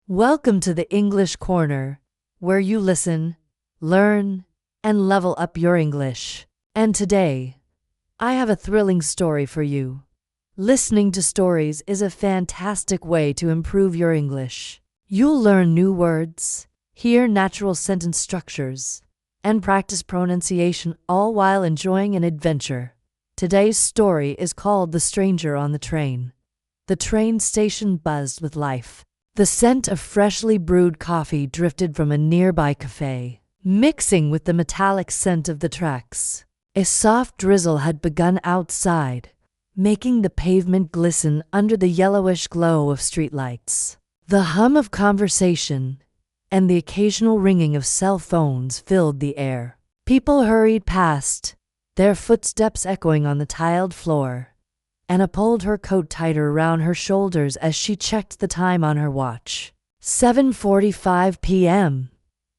Welcome to the English Corner, where you listen, learn, and level up your English. And today, I have a thrilling story for you. Listening to stories is a fantastic way to improve your English. You'll learn new words, hear natural sentence structures, and practice pronunciation all while enjoying an adventure. Today's story is called The Stranger on the Train. The train station buzzed with life. The scent of freshly brewed coffee drifted from a nearby cafe, mixing with the metallic scent of the tracks. A soft drizzle had begun outside, making the pavement glisten under the yellowish glow of streetlights. The hum of conversation and the occasional ringing of cell phones filled the air. People hurried past, their footsteps echoing on the tiled floor. Anna pulled her coat tighter around her shoulders as she checked the time on her watch. 7:45 p.m.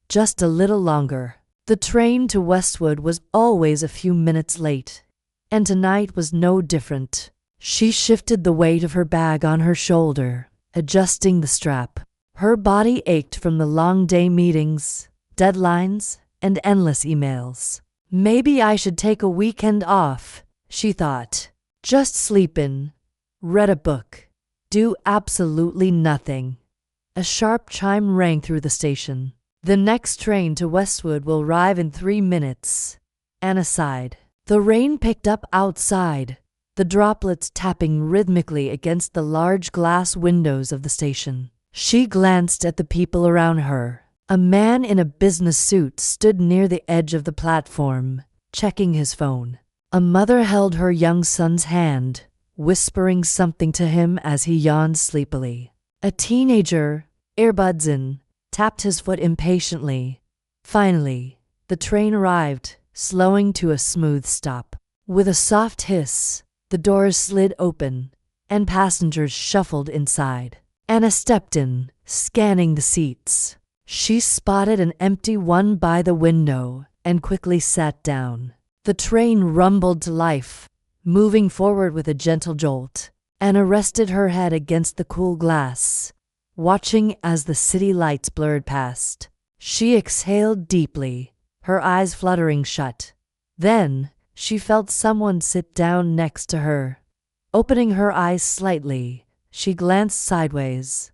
Just a little longer. The train to Westwood was always a few minutes late, and tonight was no different. She shifted the weight of her bag on her shoulder, adjusting the strap. Her body ached from the long day meetings, deadlines, and endless emails. Maybe I should take a weekend off, she thought. Just sleep in, read a book, do absolutely nothing. A sharp chime rang through the station. The next train to Westwood will arrive in 3 minutes. Anna sighed. The rain picked up outside, the droplets tapping rhythmically against the large glass windows of the station. She glanced at the people around her. A man in a business suit stood near the edge of the platform, checking his phone. A mother held her young son's hand, whispering something to him as he yawned sleepily. A teenager, earbuds in, tapped his foot impatiently. Finally, the train arrived, slowing to a smooth stop. With a soft hiss, the doors slid open, and passengers shuffled inside. Anna stepped in, scanning the seats. She spotted an empty one by the window and quickly sat down. The train rumbled to life, moving forward with a gentle jolt. Anna rested her head against the cool glass, watching as the city lights blurred past. She exhaled deeply, her eyes fluttering shut. Then, she felt someone sit down next to her. Opening her eyes slightly, she glanced sideways.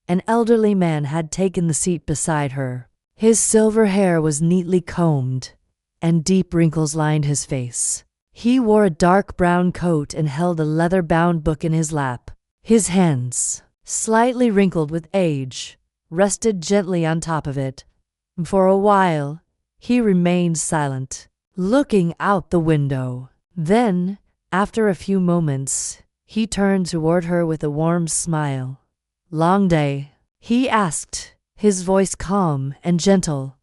An elderly man had taken the seat beside her. His silver hair was neatly combed, and deep wrinkles lined his face. He wore a dark brown coat and held a leather-bound book in his lap. His hands, slightly wrinkled with age, rested gently on top of it. For a while, he remained silent, looking out the window. Then, after a few moments, he turned toward her with a warm smile. "Long day?" he asked, his voice calm and gentle.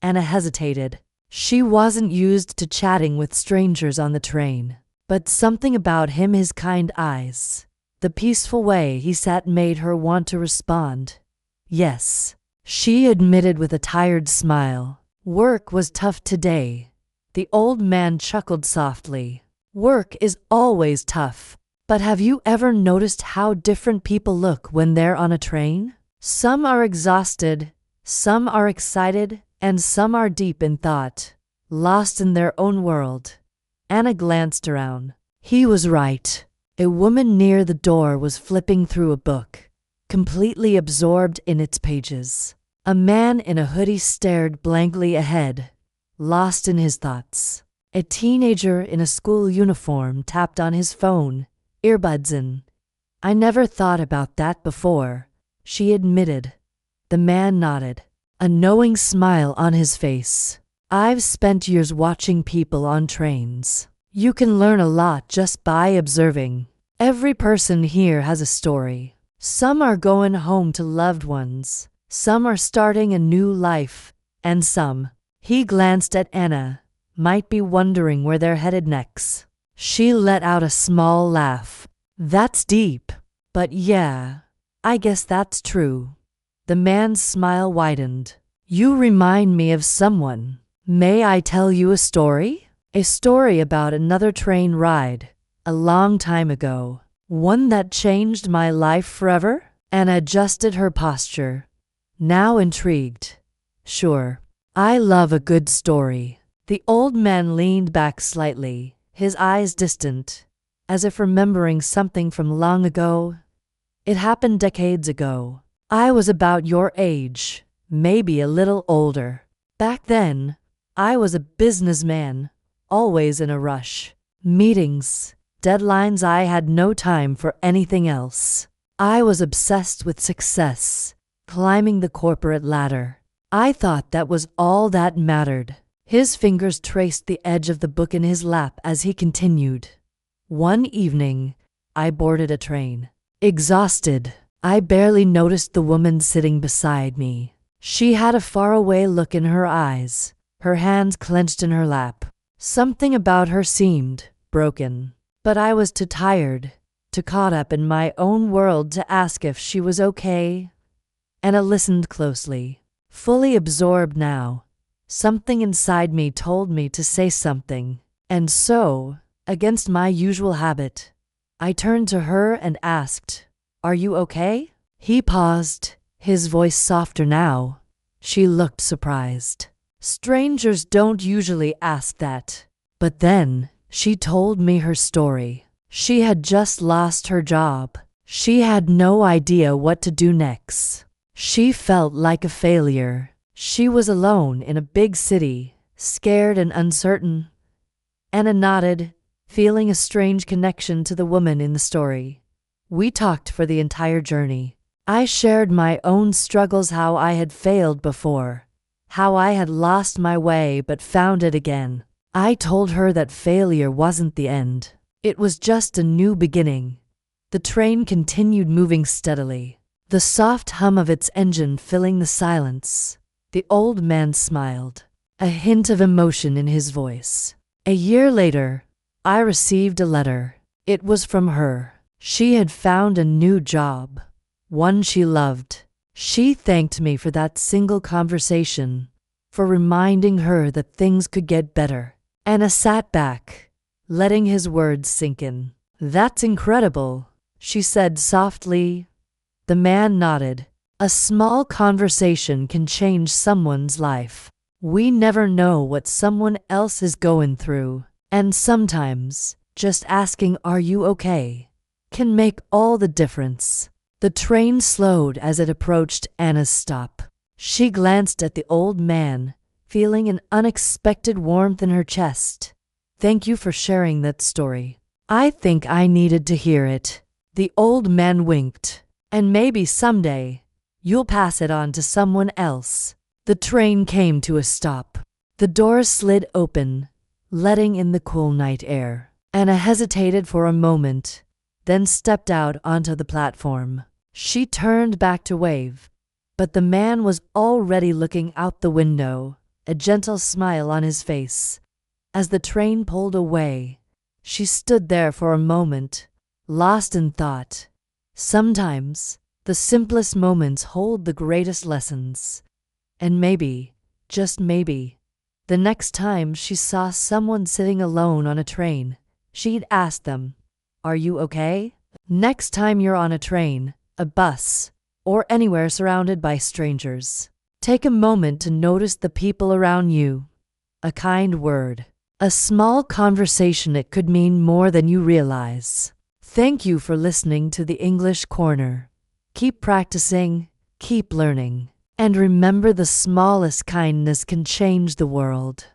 Anna hesitated. She wasn't used to chatting with strangers on the train, but something about him, his kind eyes, the peaceful way he sat made her want to respond. "Yes," she admitted with a tired smile. "Work was tough today." The old man chuckled softly. "Work is always tough, but have you ever noticed how different people look when they're on a train? Some are exhausted, some are excited, and some are deep in thought, lost in their own world." Anna glanced around. He was right. A woman near the door was flipping through a book, completely absorbed in its pages. A man in a hoodie stared blankly ahead, lost in his thoughts. A teenager in a school uniform tapped on his phone, earbuds in. "I never thought about that before," she admitted. The man nodded, a knowing smile on his face. "I've spent years watching people on trains. You can learn a lot just by observing. Every person here has a story. Some are going home to loved ones, some are starting a new life, and some," he glanced at Anna, "might be wondering where they're headed next." She let out a small laugh. "That's deep, but yeah, I guess that's true." The man's smile widened. "You remind me of someone. May I tell you a story?" "A story about another train ride, a long time ago. One that changed my life forever?" Anna adjusted her posture, now intrigued. Sure, I love a good story. The old man leaned back slightly, his eyes distant, as if remembering something from long ago. It happened decades ago. I was about your age, maybe a little older. Back then, I was a businessman, always in a rush. Meetings, deadlines, I had no time for anything else. I was obsessed with success, climbing the corporate ladder. I thought that was all that mattered. His fingers traced the edge of the book in his lap as he continued. One evening, I boarded a train. Exhausted, I barely noticed the woman sitting beside me. She had a faraway look in her eyes, her hands clenched in her lap. Something about her seemed broken, but I was too tired, too caught up in my own world to ask if she was okay. Anna listened closely, fully absorbed now. Something inside me told me to say something, and so, against my usual habit, I turned to her and asked, "Are you okay?" He paused, his voice softer now. She looked surprised. Strangers don't usually ask that. But then, she told me her story. She had just lost her job. She had no idea what to do next. She felt like a failure. She was alone in a big city, scared and uncertain. Anna nodded, feeling a strange connection to the woman in the story. We talked for the entire journey. I shared my own struggles, how I had failed before, how I had lost my way but found it again. I told her that failure wasn't the end. It was just a new beginning. The train continued moving steadily, the soft hum of its engine filling the silence. The old man smiled, a hint of emotion in his voice. A year later, I received a letter. It was from her. She had found a new job, one she loved. She thanked me for that single conversation, for reminding her that things could get better. Anna sat back, letting his words sink in. "That's incredible," she said softly. The man nodded. A small conversation can change someone's life. We never know what someone else is going through, and sometimes just asking, "Are you okay?" can make all the difference. The train slowed as it approached Anna's stop. She glanced at the old man, feeling an unexpected warmth in her chest. "Thank you for sharing that story. I think I needed to hear it." The old man winked. "And maybe someday, you'll pass it on to someone else." The train came to a stop. The doors slid open, letting in the cool night air. Anna hesitated for a moment, then stepped out onto the platform. She turned back to wave, but the man was already looking out the window, a gentle smile on his face. As the train pulled away, she stood there for a moment, lost in thought. Sometimes, the simplest moments hold the greatest lessons. And maybe, just maybe, the next time she saw someone sitting alone on a train, she'd ask them, "Are you okay?" Next time you're on a train, a bus, or anywhere surrounded by strangers, take a moment to notice the people around you. A kind word, a small conversation, it could mean more than you realize. Thank you for listening to the English Corner. Keep practicing, keep learning, and remember, the smallest kindness can change the world.